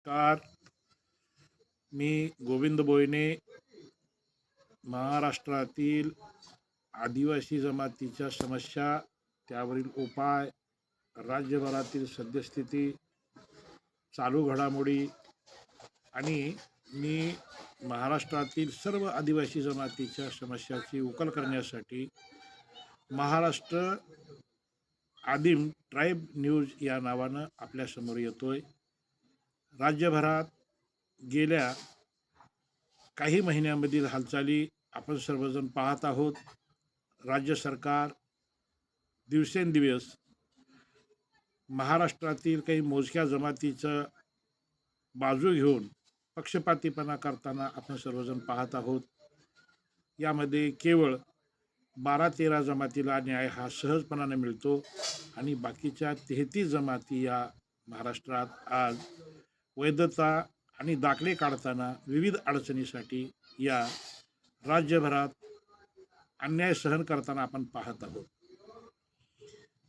Car मी गोविंद बोयने महाराष्ट्रातील आदिवासी जमातीच्या समस्या, त्यावरील उपाय, राज्यभरातील सद्यस्थिती, चालू घडामोडी आणि मी महाराष्ट्रातील सर्व आदिवासी जमातीच्या समस्याची उकल करण्यासाठी महाराष्ट्र आदिम ट्राईब न्यूज या नावानं आपल्यासमोर येतोय. राज्यभरात गेल्या काही महिन्यामधील हालचाली आपण सर्वजण पाहत आहोत. राज्य सरकार दिवसेंदिवस महाराष्ट्रातील काही मोजक्या जमातीचं बाजू घेऊन पक्षपातीपणा करताना आपण सर्वजण पाहत आहोत. यामध्ये केवळ 12-13 जमातीला न्याय हा सहजपणाने मिळतो आणि बाकीच्या 33 जमाती या महाराष्ट्रात आज वैधता आणि दाखले काढताना विविध अडचणीसाठी या राज्यभरात अन्याय सहन करताना आपण पाहत आहोत.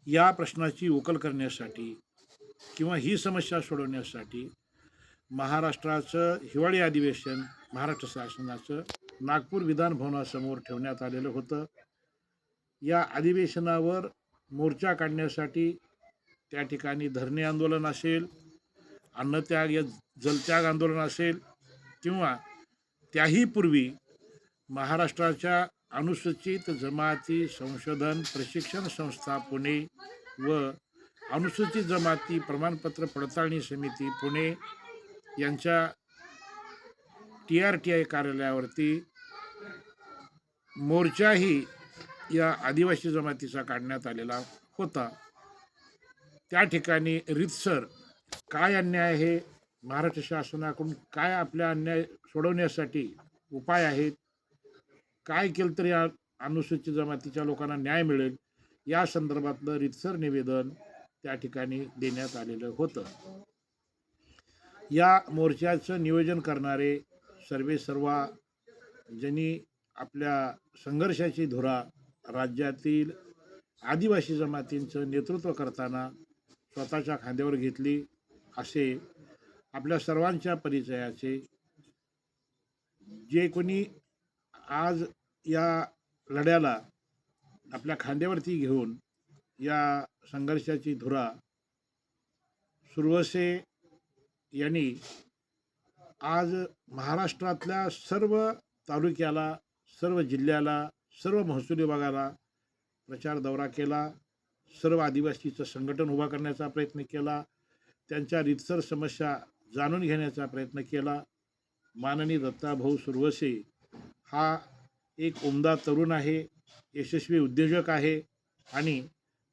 या प्रश्नाची उकल करण्यासाठी किंवा ही समस्या सोडवण्यासाठी महाराष्ट्राचं हिवाळी अधिवेशन महाराष्ट्र शासनाचं नागपूर विधान भवनासमोर ठेवण्यात आलेलं होतं. या अधिवेशनावर मोर्चा काढण्यासाठी त्या ठिकाणी धरणे आंदोलन असेल, अन्नत्याग या जलत्याग आंदोलन असेल किंवा त्याही पूर्वी महाराष्ट्राच्या अनुसूचित जमाती संशोधन प्रशिक्षण संस्था पुणे व अनुसूचित जमाती प्रमाणपत्र पडताळणी समिती पुणे यांच्या TRTI कार्यालयावरती मोर्चाही या आदिवासी जमातीचा काढण्यात आलेला होता. त्या ठिकाणी रीतसर काय अन्याय आहे, महाराष्ट्र शासनाकडून काय आपल्या अन्याय सोडवण्यासाठी उपाय आहेत, काय केलं तर या अनुसूचित जमातीच्या लोकांना न्याय मिळेल, या संदर्भातलं रीतसर निवेदन त्या ठिकाणी देण्यात आलेलं होतं. या मोर्चाचं नियोजन करणारे सर्वेसर्वा ज्यांनी आपल्या संघर्षाची धुरा राज्यातील आदिवासी जमातींचं नेतृत्व करताना स्वतःच्या खांद्यावर घेतली असे आपल्या सर्वांच्या परिचयाचे जे कोणी आज या लढ्याला आपल्या खांद्यावरती घेऊन या संघर्षाची धुरा सुरवसे यांनी आज महाराष्ट्रातल्या सर्व तालुक्याला, सर्व जिल्ह्याला, सर्व महसूल विभागाला प्रचार दौरा केला. सर्व आदिवासीचं संघटन उभा करण्याचा प्रयत्न केला. त्यांच्या रीतसर समस्या जाणून घेण्याचा प्रयत्न केला. माननीय दत्ताभाऊ सुरवसे हा एक उमदा तरुण आहे, यशस्वी उद्योजक आहे आणि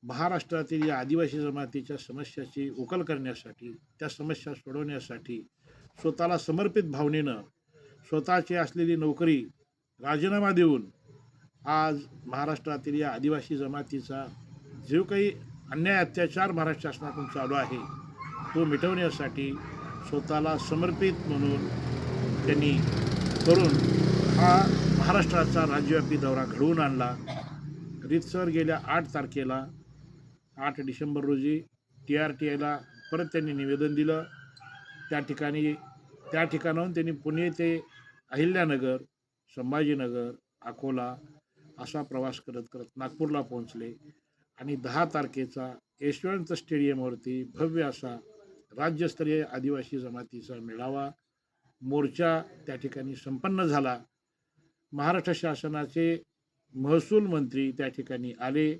महाराष्ट्रातील या आदिवासी जमातीच्या समस्याची उकल करण्यासाठी, त्या समस्या सोडवण्यासाठी स्वतःला समर्पित भावनेनं स्वतःची असलेली नोकरी राजीनामा देऊन आज महाराष्ट्रातील या आदिवासी जमातीचा जो काही अन्याय अत्याचार महाराष्ट्र शासनाकडून चालू आहे तो मिटवण्यासाठी स्वतःला समर्पित म्हणून त्यांनी करून हा महाराष्ट्राचा राज्यव्यापी दौरा घडवून आणला. रीतसर गेल्या 8 तारखेला 8 डिसेंबर रोजी TRTIला परत त्यांनी निवेदन दिलं. त्या ठिकाणाहून त्यांनी पुणे ते अहिल्यानगर, संभाजीनगर, अकोला असा प्रवास करत करत नागपूरला पोहोचले आणि 10 तारखेचा यशवंत स्टेडियमवरती भव्य असा राज्यस्तरीय आदिवासी जमातीचा मेळावा मोर्चा त्या ठिकाणी संपन्न झाला. महाराष्ट्र शासनाचे महसूल मंत्री त्या ठिकाणी आले.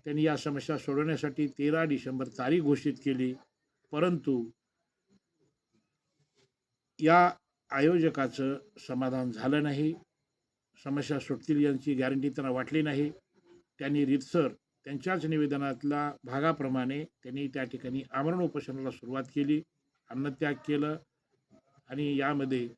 त्यांनी या समस्या सोडवण्यासाठी 13 डिसेंबर तारीख घोषित केली, परंतु या आयोजकाचं समाधान झालं नाही. समस्या सुटतील यांची गॅरंटी त्यांना वाटली नाही. त्यांनी रीतसर त्यांच्याच निवेदनातल्या भागाप्रमाणे त्यांनी त्या ठिकाणी आमरण उपोषणाला सुरुवात केली, अन्नत्याग केलं आणि यामध्ये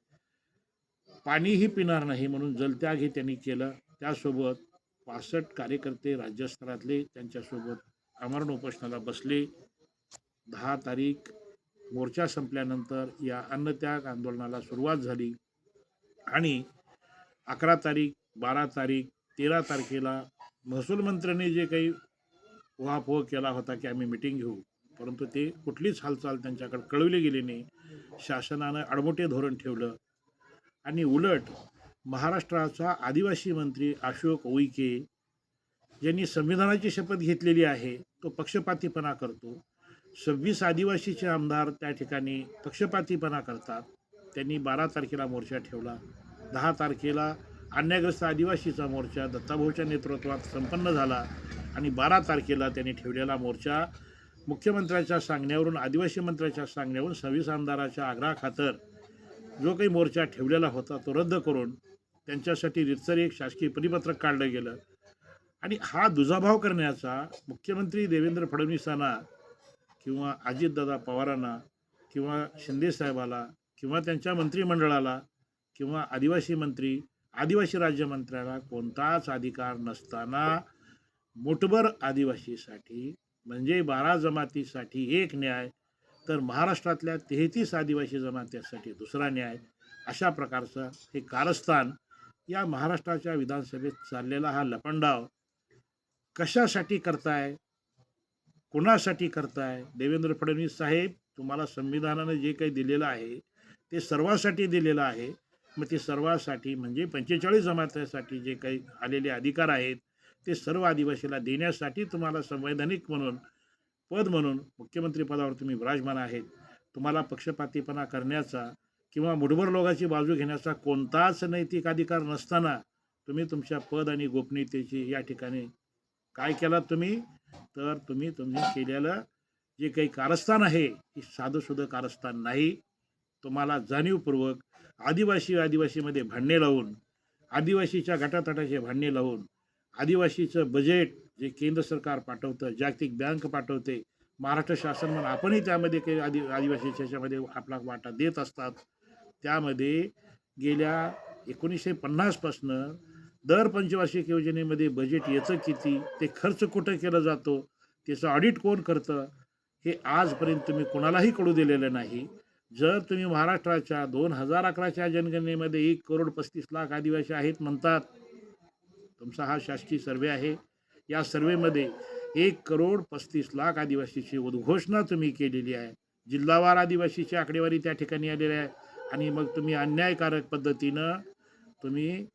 पाणीही पिणार नाही म्हणून जलत्यागही त्यांनी केलं. त्यासोबत 65 कार्यकर्ते राज्यस्तरातले त्यांच्यासोबत आमरण उपोषणाला बसले. 10 तारीख मोर्चा संपल्यानंतर या अन्नत्याग आंदोलनाला सुरुवात झाली आणि 11 तारीख, 12 तारीख, 13 तारखेला महसूल मंत्र्यांनी जे काही उहापोह केला होता की आम्ही मिटिंग घेऊ, परंतु ते कुठलीच हालचाल त्यांच्याकडे कळवली गेली नाही. शासनानं आडमुठे धोरण ठेवलं आणि उलट महाराष्ट्राचा आदिवासी मंत्री अशोक उईके ज्यांनी संविधानाची शपथ घेतलेली आहे तो पक्षपातीपणा करतो. 26 आदिवासीचे आमदार त्या ठिकाणी पक्षपातीपणा करतात. त्यांनी 12 तारखेला मोर्चा ठेवला. 10 तारखेला अन्यायग्रस्त आदिवासीचा मोर्चा दत्ताभाऊच्या नेतृत्वात संपन्न झाला आणि 12 तारखेला त्यांनी ठेवलेला मोर्चा मुख्यमंत्र्यांच्या सांगण्यावरून आदिवासी मंत्र्यांच्या सांगण्यावरून 26 आमदाराच्या आग्रहाखातर जो काही मोर्चा ठेवलेला होता तो रद्द करून त्यांच्यासाठी रितसर एक शासकीय परिपत्रक काढलं गेलं. आणि हा दुजाभाव करण्याचा मुख्यमंत्री देवेंद्र फडणवीसांना किंवा अजितदादा पवारांना किंवा शिंदेसाहेबाला किंवा त्यांच्या मंत्रिमंडळाला किंवा आदिवासी राज्यमंत्र्याला कोणताच अधिकार नसताना मोठभर आदिवासीसाठी म्हणजे 12 जमातीसाठी एक न्याय तर महाराष्ट्रातल्या 33 आदिवासी जमातीसाठी दुसरा न्याय अशा प्रकारचं हे कारस्थान या महाराष्ट्राच्या विधानसभेत चाललेला हा लपंडाव कशासाठी करताय, कुणासाठी करताय? देवेंद्र फडणवीस साहेब, तुम्हाला संविधानानं जे काही दिलेलं आहे ते सर्वांसाठी दिलेलं आहे. मग ते सर्वांसाठी म्हणजे 45 जमातीसाठी जे काही आलेले अधिकार आहेत ते सर्व आदिवासीला देण्यासाठी तुम्हाला संवैधानिक पद म्हणून मुख्यमंत्री पदावर तुम्ही विराजमान आहेत. तुम्हाला पक्षपातीपणा करण्याचा किंवा मुठभर लोकांची बाजू घेण्याचा कोणताच नैतिक अधिकार नसताना तुम्ही तुमच्या पद आणि गोपनीयतेची या ठिकाणी काय केलं तुम्ही तर तुम्ही केलेलं जे काही कारस्थान आहे हे साधंसुधं कारस्थान नाही. तुम्हाला जाणीवपूर्वक आदिवासीमध्ये भांडणे लावून आदिवासीच्या गटातटाचे भांडणे लावून आदिवासीचं बजेट जे केंद्र सरकार पाठवतं, जागतिक बँक पाठवते, महाराष्ट्र शासन म्हणून आपणही त्यामध्ये काही आदिवासीच्या ह्याच्यामध्ये आपला वाटा देत असतात. त्यामध्ये गेल्या 1950 पासनं दर पंचवार्षिक योजनेमध्ये बजेट येतं किती, ते खर्च कुठं केला जातो, त्याचं ऑडिट कोण करतं, हे आजपर्यंत तुम्ही कोणालाही कळू दिलेलं नाही. जर तुम्ही महाराष्ट्राच्या 2011च्या जनगणनेमध्ये 1,35,00,000 आदिवासी आहेत म्हणतात, तुमचा हा शासकीय सर्वे आहे, या सर्वेमध्ये 1,35,00,000 आदिवासीची उद्घोषणा तुम्ही केलेली आहे. जिल्हावार आदिवासीची आकडेवारी त्या ठिकाणी आलेली आहे आणि मग तुम्ही अन्यायकारक पद्धतीनं तुम्ही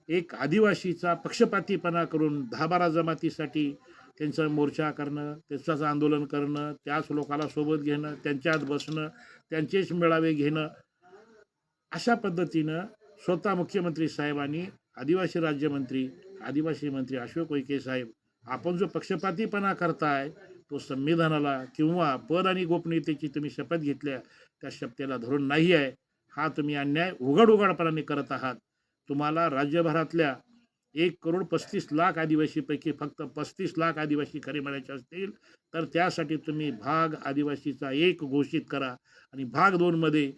एक आदिवासीचा पक्षपातीपणा करून 10-12 जमातीसाठी त्यांचा मोर्चा करणं, त्यांचाच आंदोलन करणं, त्याच लोकांना सोबत घेणं, त्यांच्यात बसणं, त्यांचेच मेळावे घेणं, अशा पद्धतीनं स्वतः मुख्यमंत्री साहेबांनी आदिवासी मंत्री अशोक उईके साहेब, आपण जो पक्षपातीपणा करताय तो संविधानाला किंवा पद आणि गोपनीयतेची तुम्ही शपथ घेतल्या त्या शपथेला धरून नाही आहे. हा तुम्ही अन्याय उघडपणाने करत आहात. तुम्हाला राज्यभरातल्या 1,35,00,000 आदिवासीपैकी फक्त 35,00,000 आदिवासी खरे म्हणायचे असतील तर त्यासाठी तुम्ही भाग आदिवासीचा 1 घोषित करा आणि भाग 2 मध्ये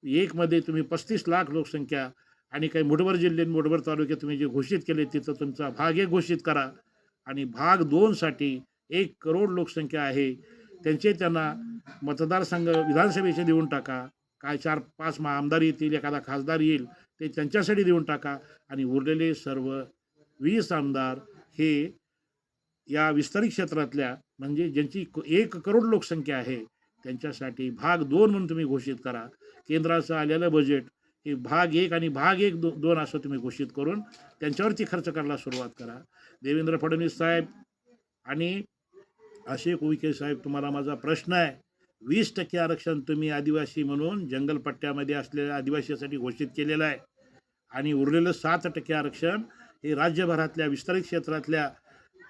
1 मध्ये तुम्ही 35,00,000 लोकसंख्या आणि काही मुठभर जिल्हे मुठभर तालुके तुम्ही जे घोषित केले तिथं तुमचा भाग 1 घोषित करा आणि भाग 2 साठी 1 करोड लोकसंख्या आहे त्यांना मतदारसंघ विधानसभेचे देऊन टाका. काय 4-5 आमदार येतील, एखादा खासदार येईल, ते त्यांच्यासाठी देऊन टाका आणि उरलेले सर्व 20 आमदार हे या विस्तारित क्षेत्रातल्या म्हणजे ज्यांची 1 करोड लोकसंख्या आहे त्यांच्यासाठी भाग 2 म्हणून तुम्ही घोषित करा. केंद्राचं आलेलं बजेट हे भाग 1 आणि भाग 1-2 असं तुम्ही घोषित करून त्यांच्यावरती खर्च करायला सुरुवात करा. देवेंद्र फडणवीस साहेब आणि अशोक उईके साहेब, तुम्हाला माझा प्रश्न आहे, 20% आरक्षण तुम्ही आदिवासी म्हणून जंगलपट्ट्यामध्ये असलेल्या आदिवासीसाठी घोषित केलेलं आहे आणि उरलेलं 7% आरक्षण हे राज्यभरातल्या विस्तारित क्षेत्रातल्या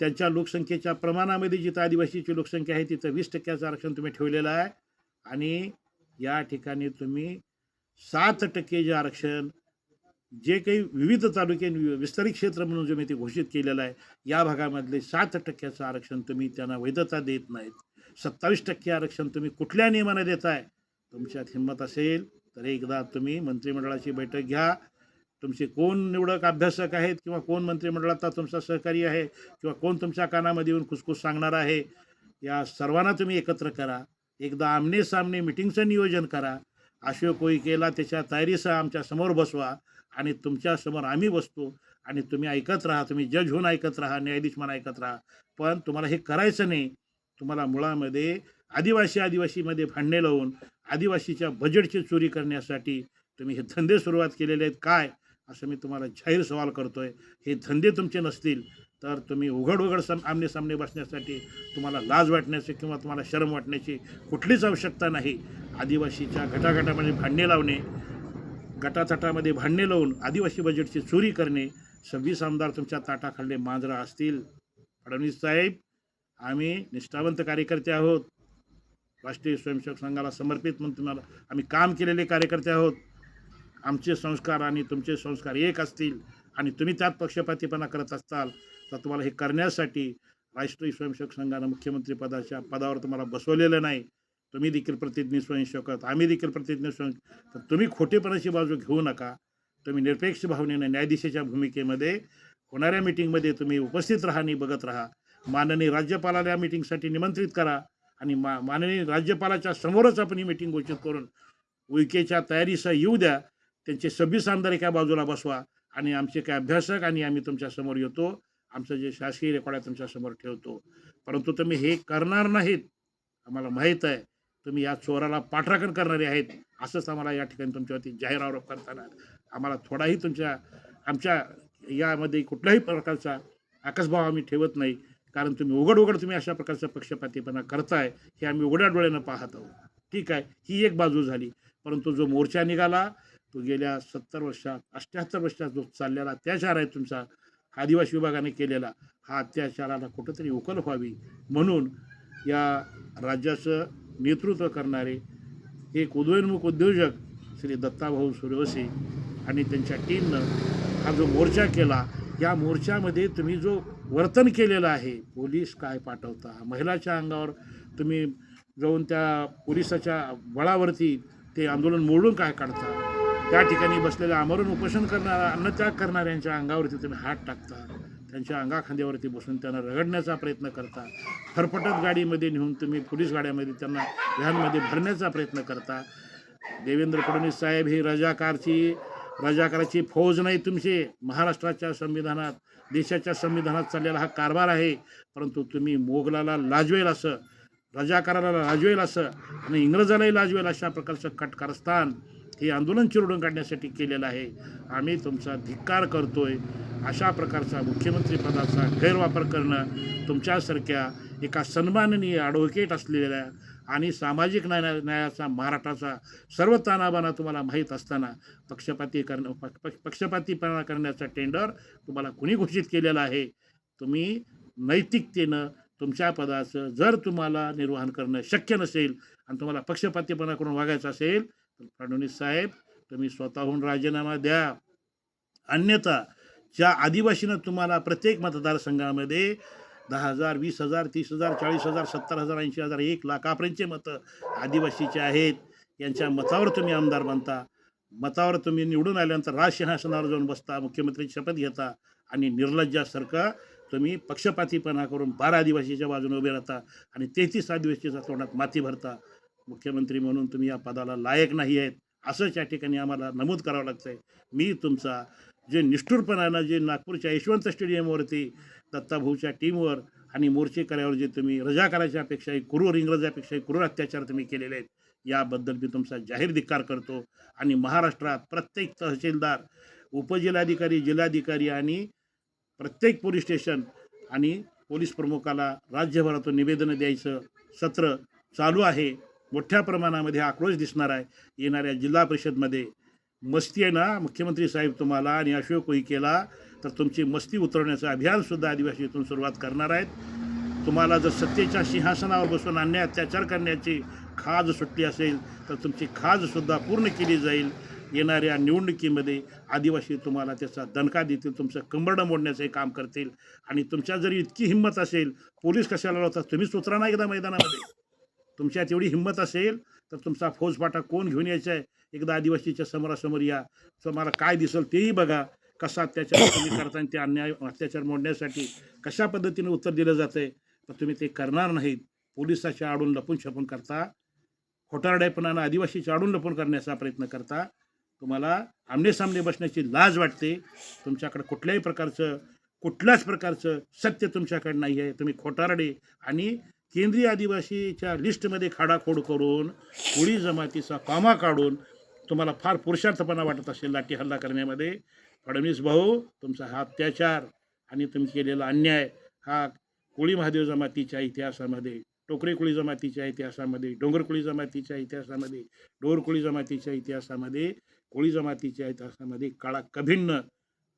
त्यांच्या लोकसंख्येच्या प्रमाणामध्ये जिथं आदिवासीची लोकसंख्या आहे तिथं 20% आरक्षण तुम्ही ठेवलेलं आहे आणि या ठिकाणी तुम्ही 7% जे आरक्षण जे काही विविध तालुके विस्तारित क्षेत्र म्हणून जे मी ते घोषित केलेलं आहे या भागामधले 7% आरक्षण तुम्ही त्यांना वैधता देत नाहीत. 27% आरक्षण तुम्ही कुठल्या नियमाने देताय? तुमच्यात हिंमत असेल तर एकदा तुम्ही मंत्रिमंडळाची बैठक घ्या. तुमचे कोण निवडक अभ्यासक आहेत किंवा कोण मंत्रिमंडळाचा तुमचा सहकारी आहे किंवा कोण तुमच्या कानामध्ये येऊन खुसखुस सांगणार आहे, या सर्वांना तुम्ही एकत्र करा. एकदा आमने सामने मिटिंगचं नियोजन करा. अशोक उईकेला त्याच्या तयारीसह आमच्या समोर बसवा आणि तुमच्यासमोर आम्ही बसतो आणि तुम्ही ऐकत राहा. तुम्ही जज होऊन ऐकत राहा, न्यायाधीश म्हणून ऐकत राहा. पण तुम्हाला हे करायचं नाही. तुम्हाला मुळामध्ये आदिवासीमध्ये भांडणे लावून आदिवासीच्या बजेटची चोरी करण्यासाठी तुम्ही हे धंदे सुरुवात केलेले आहेत काय, असं मी तुम्हाला जाहीर सवाल करतोय. हे धंदे तुमचे नसतील तर तुम्ही उघड आमने सामने बसण्यासाठी तुम्हाला लाज वाटण्याची किंवा तुम्हाला शरम वाटण्याची कुठलीच आवश्यकता नाही. आदिवासीच्या गटागटामध्ये भांडणे लावणे, गटातटामध्ये भांडणे लावून आदिवासी बजेटची चोरी करणे, 26 आमदार तुमच्या ताटाखाली मांजरा असतील. फडणवीस साहेब, आम्ही निष्ठावंत कार्यकर्ते आहोत. राष्ट्रीय स्वयंसेवक संघाला समर्पित म्हणून तुम्हाला आम्ही काम केलेले कार्यकर्ते आहोत. आमचे संस्कार आणि तुमचे संस्कार एक असतील आणि तुम्ही त्यात पक्षपातीपणा करत असताल तर तुम्हाला हे करण्यासाठी राष्ट्रीय स्वयंसेवक संघानं मुख्यमंत्री पदावर तुम्हाला बसवलेलं नाही. तुम्ही देखील प्रतिज्ञ स्वयंसेवक, आम्ही देखील प्रतिज्ञ स्वयंसेवक. तर तुम्ही खोटेपणाची बाजू घेऊ नका. तुम्ही निरपेक्ष भावनेने न्यायाधीशाच्या भूमिकेमध्ये होणाऱ्या मिटिंगमध्ये तुम्ही उपस्थित राहा आणि बघत राहा. माननीय राज्यपालाला या मिटिंगसाठी निमंत्रित करा आणि माननीय राज्यपालाच्या समोरच आपण ही मिटिंग घोषित करून उईकेच्या तयारीसह येऊ द्या. त्यांचे 26 आमदार एका बाजूला बसवा आणि आमचे काय अभ्यासक आणि आम्ही तुमच्यासमोर येतो. आमचं जे शासकीय रेकॉर्ड आहे तुमच्यासमोर ठेवतो. परंतु तुम्ही हे करणार नाहीत. आम्हाला माहीत आहे तुम्ही या चोराला पाठराखण करणारे आहेत. असंच आम्हाला या ठिकाणी तुमच्यावरती जाहीर आरोप करताना आम्हाला थोडाही आमच्या यामध्ये कुठल्याही प्रकारचा आकसभाव आम्ही ठेवत नाही. कारण तुम्ही उघड तुम्ही अशा प्रकारचा पक्षपातीपणा करताय हे आम्ही उघड्या डोळ्यानं पाहत आहोत. ठीक आहे, ही एक बाजू झाली. परंतु जो मोर्चा निघाला तो गेल्या 70 वर्षात 78 वर्षात जो चाललेला अत्याचार आहे तुमचा आदिवासी विभागाने केलेला, हा अत्याचाराला कुठंतरी उकल व्हावी म्हणून या राज्याचं नेतृत्व करणारे एक उदयोन्मुख उद्योजक श्री दत्ताभाऊ सूर्यवंशी आणि त्यांच्या टीमनं हा जो मोर्चा केला, या मोर्चामध्ये तुम्ही जो वर्तन केलेलं आहे, पोलीस काय पाठवता, महिलाच्या अंगावर तुम्ही जाऊन त्या पोलिसाच्या बळावरती ते आंदोलन मोडून काय काढता, त्या ठिकाणी बसलेल्या आमरण उपोषण अन्नत्याग करणाऱ्यांच्या अंगावरती तुम्ही हात टाकता, त्यांच्या अंगाखांद्यावरती बसून त्यांना रगडण्याचा प्रयत्न करता, फरफटत गाडीमध्ये नेऊन तुम्ही पोलीस गाड्यामध्ये त्यांना व्हॅनमध्ये भरण्याचा प्रयत्न करता. देवेंद्र फडणवीस साहेब ही रजाकाराची फौज नाही तुमची. महाराष्ट्राच्या संविधानात, देशाच्या संविधानात चाललेला हा कारभार आहे. परंतु तुम्ही मोगलाला लाजवेल असं, रजाकाराला लाजवेल असं आणि इंग्रजालाही लाजवेल अशा प्रकारचं कटकारस्थान हे आंदोलन चिरडून काढण्यासाठी केलेलं आहे. आम्ही तुमचा धिक्कार करतोय. अशा प्रकारचा मुख्यमंत्री पदाचा गैरवापर करणं तुमच्यासारख्या एका सन्माननीय ॲडव्होकेट असलेल्या आणि सामाजिक न्यायाचा महाराष्ट्राचा सर्व तानाबाना तुम्हाला माहीत असताना पक्षपातीपणा करण्याचा टेंडर तुम्हाला कुणी घोषित केलेला आहे. तुम्ही नैतिकतेनं तुमच्या पदाचं जर तुम्हाला निर्वहन करणं शक्य नसेल आणि तुम्हाला पक्षपातीपणा करून वागायचं असेल तर फडणवीस साहेब तुम्ही स्वतःहून राजीनामा द्या. अन्यथा ज्या आदिवासीनं तुम्हाला प्रत्येक मतदारसंघामध्ये 10,000, 20,000, 30,000, 40,000, 70,000, 80,000, 1 लाखापर्यंतचे मतं आदिवासीचे आहेत, यांच्या मतावर तुम्ही आमदार बनता. मतावर तुम्ही निवडून आल्यानंतर राजसिंहासनावर जाऊन बसता, मुख्यमंत्र्यांची शपथ घेता आणि निर्लज्जासारखं तुम्ही पक्षपातीपणा करून 12 आदिवासीच्या बाजूने उभे राहता आणि 33 आदिवासीच्या तोंडात माती भरता. मुख्यमंत्री म्हणून तुम्ही या पदाला लायक नाही आहेत असंच या ठिकाणी आम्हाला नमूद करावं लागतं आहे. मी तुमचा जे निष्ठुरपणानं जे नागपूरच्या यशवंत स्टेडियमवरती दत्ताभाऊच्या टीमवर आणि मोर्चेकऱ्यावर जे तुम्ही रजाकाराच्या पेक्षाही क्रूर, इंग्रजापेक्षाही क्रूर अत्याचार तुम्ही केलेले आहेत, याबद्दल मी तुमचा जाहीर धिक्कार करतो. आणि महाराष्ट्रात प्रत्येक तहसीलदार, उपजिल्हाधिकारी, जिल्हाधिकारी आणि प्रत्येक पोलीस स्टेशन आणि पोलीस प्रमुखाला राज्यभरातून निवेदनं द्यायचं सत्र चालू आहे. मोठ्या प्रमाणामध्ये आक्रोश दिसणार आहे. येणाऱ्या जिल्हा परिषदमध्ये मस्ती आहे ना मुख्यमंत्री साहेब तुम्हाला आणि अशोक उईकेला, तर तुमची मस्ती उतरवण्याचं अभियानसुद्धा आदिवासीतून सुरुवात करणार आहेत. तुम्हाला जर सत्तेच्या सिंहासनावर बसून अन्याय अत्याचार करण्याची खाज सुटली असेल तर तुमची खाजसुद्धा पूर्ण केली जाईल. येणाऱ्या निवडणुकीमध्ये आदिवासी तुम्हाला त्याचा दणका देतील, तुमचं कंबरडं मोडण्याचं काम करतील. आणि तुमच्या जरी इतकी हिंमत असेल, पोलीस कशाला लावतात, तुम्हीच उतरा ना एकदा मैदानामध्ये. तुमच्यात एवढी हिंमत असेल तर तुमचा फौजफाटा कोण घेऊन यायचा आहे, एकदा आदिवासीच्या समोरासमोर या. तुम्हाला काय दिसेल तेही बघा. कसा अत्याचार तुम्ही करताना ते अन्याय अत्याचार मोडण्यासाठी कशा पद्धतीने उत्तर दिलं जातं आहे. तर तुम्ही ते करणार नाहीत. पोलिसाच्या आडून लपून छपून करता, खोटारडेपणानं आदिवासीच्या आडून लपून करण्याचा प्रयत्न करता. तुम्हाला आमनेसामने बसण्याची लाज वाटते. तुमच्याकडे कुठल्याच प्रकारचं सत्य तुमच्याकडे नाही आहे. तुम्ही खोटारडे आणि केंद्रीय आदिवासीच्या लिस्टमध्ये खाडाखोड करून कोळी जमातीचा कामा काढून तुम्हाला फार पुरुषार्थपणा वाटत असेल लाठी हल्ला करण्यामध्ये, फडणवीस भाऊ तुमचा हा अत्याचार आणि तुम्ही केलेला अन्याय हा कोळी महादेव जमातीच्या इतिहासामध्ये, टोकरे कोळी जमातीच्या इतिहासामध्ये, डोंगर कोळी जमातीच्या इतिहासामध्ये, डोर कोळी जमातीच्या इतिहासामध्ये, कोळी जमातीच्या इतिहासामध्ये काळा कभिन्न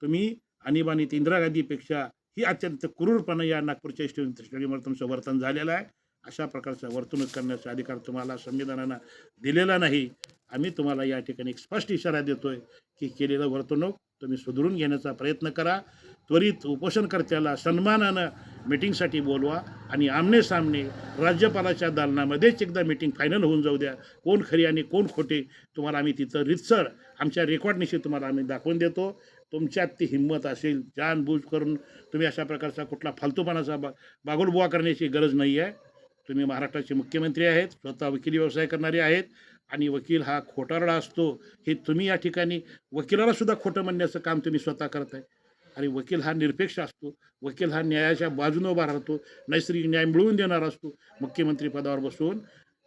तुम्ही आणीबाणीत इंदिरा गांधीपेक्षा ही अत्यंत क्रूरपणे या नागपूरच्या स्टेडियमवर तुमचं वर्तन झालेलं आहे. अशा प्रकारचं वर्तणूक करण्याचा अधिकार तुम्हाला संविधानानं दिलेला नाही. आम्ही तुम्हाला या ठिकाणी एक स्पष्ट इशारा देतोय की केलेलं वर्तणूक तुम्ही सुधारून घेण्याचा प्रयत्न करा. त्वरित उपोषणकर्त्याला सन्मानानं मिटिंगसाठी बोलवा आणि आमने सामने राज्यपालाच्या दालनामध्येच एकदा मिटिंग फायनल होऊन जाऊ द्या. कोण खरी आणि कोण खोटे तुम्हाला आम्ही तिथं रितसर आमच्या रेकॉर्डनिशी तुम्हाला आम्ही दाखवून देतो. तुमच्यात ती हिंमत असेल, जानबूज करून तुम्ही अशा प्रकारचा कुठला फालतूपणाचा बागोलबुवा करण्याची गरज नाही आहे. तुम्ही महाराष्ट्राचे मुख्यमंत्री आहेत, स्वतः वकिली व्यवसाय करणारे आहेत आणि वकील हा खोटारडा असतो हे तुम्ही या ठिकाणी वकिलाला सुद्धा खोटं म्हणण्याचं काम तुम्ही स्वतः करताय. आणि वकील हा निरपेक्ष असतो, वकील हा न्यायाच्या बाजूने उभा राहतो, नैसर्गिक न्याय मिळवून देणारा असतो. मुख्यमंत्री पदावर बसून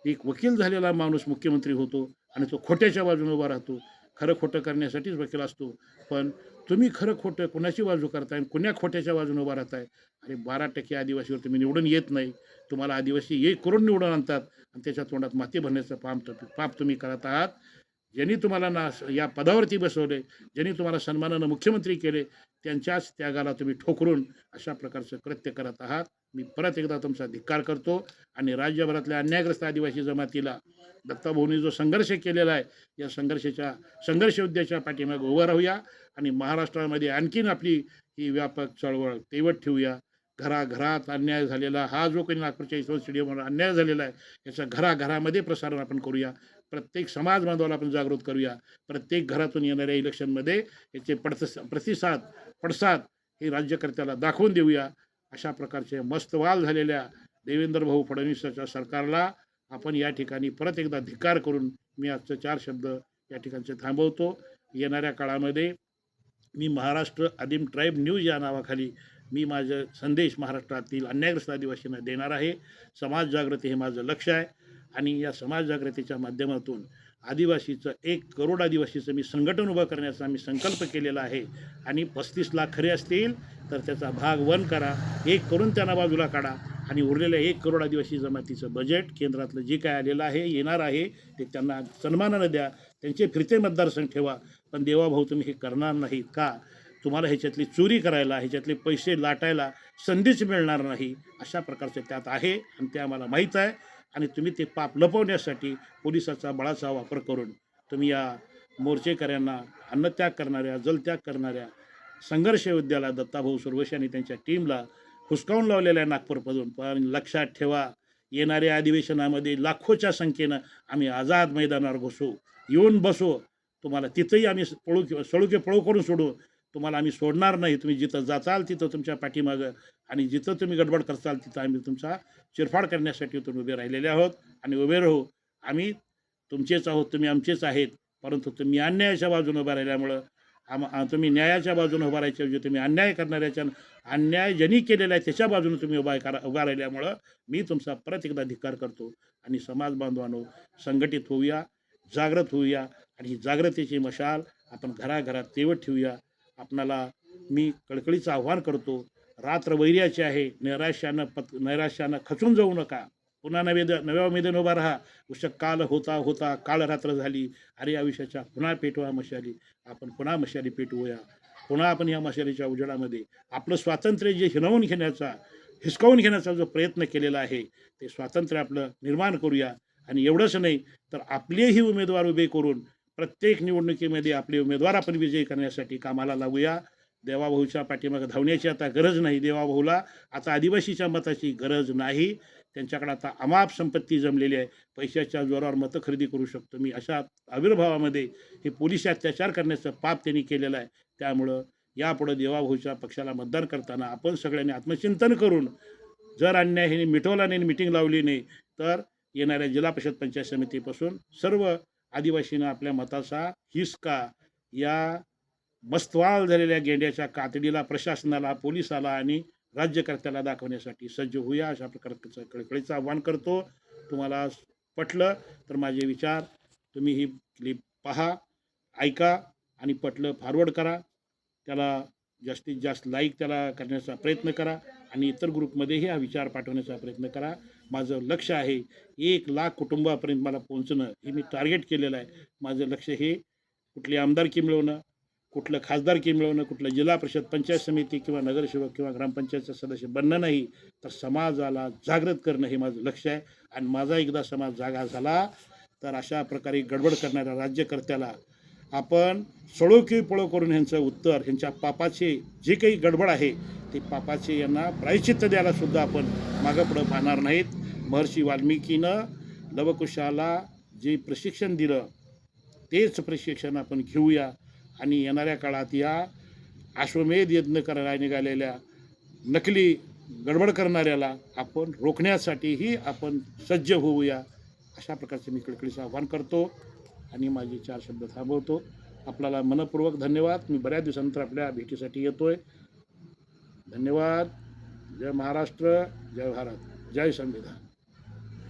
एक वकील झालेला माणूस मुख्यमंत्री होतो आणि तो खोट्याच्या बाजूने उभा राहतो. खरं खोटं करण्यासाठीच वकील असतो. पण तुम्ही खरं खोटं कोणाची बाजू करताय आणि कुण्या खोट्याच्या बाजूने उभा राहताय. आणि 12% आदिवासीवर तुम्ही निवडून येत नाही. तुम्हाला आदिवासी एक करून निवडून आणतात आणि त्याच्या तोंडात माती भरण्याचं पाप तुम्ही करत आहात. ज्यांनी तुम्हाला या पदावरती बसवले, ज्यांनी तुम्हाला सन्मानानं मुख्यमंत्री केले, त्यांच्याच त्यागाला तुम्ही ठोकरून अशा प्रकारचं कृत्य करत आहात. मी परत एकदा तुमचा धिक्कार करतो आणि राज्यभरातल्या अन्यायग्रस्त आदिवासी जमातीला दत्ताभाऊंनी जो संघर्ष केलेला आहे, या संघर्ष उद्याच्या पाठीमागे उभं राहूया आणि महाराष्ट्रामध्ये आणखीन आपली ही व्यापक चळवळ तेवत ठेवूया. घराघरात अन्याय झालेला हा जो काही नागपूरच्या यशवंत स्टेडियमवर अन्याय झालेला आहे, याचा घराघरामध्ये प्रसारण आपण करूया. प्रत्येक समाज बांधवाला आपण जागृत करूया. प्रत्येक घरातून येणाऱ्या इलेक्शनमध्ये याचे पडसाद हे राज्यकर्त्याला दाखवून देऊया. अशा प्रकारचे मस्तवाल झालेल्या देवेंद्र भाऊ फडणवीसाच्या सरकारला आपण या ठिकाणी परत एकदा धिक्कार करून मी आजचे 4 शब्द या ठिकाणचे थांबवतो. येणाऱ्या काळामध्ये मी महाराष्ट्र आदिम ट्राईब न्यूज या नावाखाली मी माझे संदेश महाराष्ट्रातील अन्यायग्रस्त आदिवासींना देणार आहे. समाज जागृती हे माझं लक्ष आहे आणि या समाज जागृतीच्या माध्यमातून आदिवासीचं 1 करोड आदिवासीचं मी संघटन उभं करण्याचा मी संकल्प केलेला आहे. आणि 35 लाख खरे असतील तर त्याचा भाग 1 करा, 1 करून त्यांना बाजूला काढा आणि उरलेल्या 1 करोड आदिवासी जमातीचं बजेट केंद्रातलं जे काय आलेलं आहे, येणार आहे, ते त्यांना सन्मानानं द्या. त्यांचे फिरते मतदारसंघ ठेवा. पण देवाभाऊ तुम्ही हे करणार नाहीत का? तुम्हाला ह्याच्यातली चोरी करायला, ह्याच्यातले पैसे लाटायला संधीच मिळणार नाही. अशा प्रकारचे त्यात आहे आणि ते आम्हाला माहीत आहे. आणि तुम्ही ते पाप लपवण्यासाठी पोलिसाचा बळाचा वापर करून तुम्ही या मोर्चेकऱ्यांना, अन्नत्याग करणाऱ्या, जलत्याग करणाऱ्या संघर्ष योद्ध्याला दत्ताभाऊ सुरवशी आणि त्यांच्या टीमला हुसकावून लावलेल्या नागपूरमधून. पण लक्षात ठेवा, येणाऱ्या अधिवेशनामध्ये लाखोच्या संख्येनं आम्ही आझाद मैदानावर घुसू, येऊन बसू. तुम्हाला तिथंही आम्ही सळुके पळू करून सोडू. तुम्हाला आम्ही सोडणार नाही. तुम्ही जिथं जाचाल तिथं तुमच्या पाठीमागं आणि जिथं तुम्ही गडबड करताल तिथं आम्ही तुमचा चिरफाड करण्यासाठी तुम्ही उभे राहिलेले आहोत आणि उभे राहू. आम्ही तुमचेच आहोत, तुम्ही आमचेच आहेत. परंतु तुम्ही अन्यायाच्या बाजूने उभा राहिल्यामुळं तुम्ही न्यायाच्या बाजूने उभा राहायच्या तुम्ही अन्याय करणाऱ्याच्या, अन्याय ज्यांनी केलेला आहे त्याच्या बाजूने तुम्ही उभा राहिल्यामुळं मी तुमचा परत एकदा धिक्कार करतो. आणि समाज बांधवांनो, संघटित होऊया, जागृत होऊया आणि ही जागृतीची मशाल आपण घराघरात तेवत ठेवूया. आपणाला मी कळकळीचं आव्हान करतो. रात्र वैर्याची आहे. नैराश्यानं खचून जाऊ नका. पुन्हा नव्या उमेदीने उभा राहा. उषक काल होता काळ रात्र झाली. अरे आयुष्याच्या पुन्हा पेटवा मशाली. आपण पुन्हा मशाली पेटवूया. पुन्हा आपण या मशालीच्या उजेडामध्ये आपलं स्वातंत्र्य जे हिसकावून घेण्याचा जो प्रयत्न केलेला आहे, ते स्वातंत्र्य आपलं निर्माण करूया. आणि एवढंच नाही तर आपलेही उमेदवार उभे करून प्रत्येक निवडणुकीमध्ये आपले उमेदवार आपण विजयी करण्यासाठी कामाला लागूया. देवाभाऊच्या पाठीमागे धावण्याची आता गरज नाही. देवाभाऊला आता आदिवासीच्या मताची गरज नाही. त्यांच्याकडे आता अमाप संपत्ती जमलेली आहे. पैशाच्या जोरावर मतं खरेदी करू शकतो मी. अशा आविर्भावामध्ये हे पोलिस अत्याचार करण्याचं पाप त्यांनी केलेलं आहे. त्यामुळं यापुढे देवाभाऊच्या पक्षाला मतदान करताना आपण सगळ्यांनी आत्मचिंतन करून, जर अन्याय हे मिटवला नाही, मिटिंग लावली नाही, तर येणाऱ्या जिल्हा परिषद पंचायत समितीपासून सर्व आदिवासींना आपल्या मताचा हिसका या मस्तवाल झालेल्या गेंड्याच्या कातडीला, प्रशासनाला, पोलिसाला आणि राज्यकर्त्याला दाखवण्यासाठी सज्ज होऊया, अशा प्रकारचं कळकळीचं आव्हान करतो. तुम्हाला पटलं तर माझे विचार तुम्ही ही क्लिप पहा, ऐका आणि पटलं फॉरवर्ड करा. त्याला जास्तीत जास्त लाईक त्याला करण्याचा प्रयत्न करा आणि इतर ग्रुपमध्येही हा विचार पाठवण्याचा प्रयत्न करा. माझं लक्ष आहे 1,00,000 कुटुंबापर्यंत मला पोहोचणं, हे मी टार्गेट केलेलं आहे. माझं लक्ष हे कुठली आमदारकी मिळवणं, कुठलं खासदारकी मिळवणं, कुठलं जिल्हा परिषद, पंचायत समिती किंवा नगरसेवक किंवा ग्रामपंचायतचं सदस्य बनणं नाही, तर समाजाला जागृत करणं हे माझं लक्ष आहे. आणि माझा एकदा समाज जागा झाला तर अशा प्रकारे गडबड करणाऱ्या राज्यकर्त्याला आपण सळो की पळो करून ह्यांचं उत्तर, ह्यांच्या पापाचे जे काही गडबड आहे ते पापाचे यांना प्रायश्चित्त द्यायला सुद्धा आपण मागं पुढं पाहणार नाहीत. महर्षी वाल्मिकीनं लवकुशाला जे प्रशिक्षण दिलं तेच प्रशिक्षण आपण घेऊया आणि येणाऱ्या काळात या अश्वमेध यज्ञ करायला निघालेल्या नकली गडबड करणाऱ्याला आपण रोखण्यासाठीही आपण सज्ज होऊया, अशा प्रकारचे मी कळकळीचं आव्हान करतो आणि माझे 4 शब्द थांबवतो. आपल्याला मनपूर्वक धन्यवाद. मी बऱ्याच दिवसानंतर आपल्या भेटीसाठी येतोय. धन्यवाद. जय महाराष्ट्र, जय भारत, जय संविधान.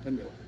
धन्यवाद.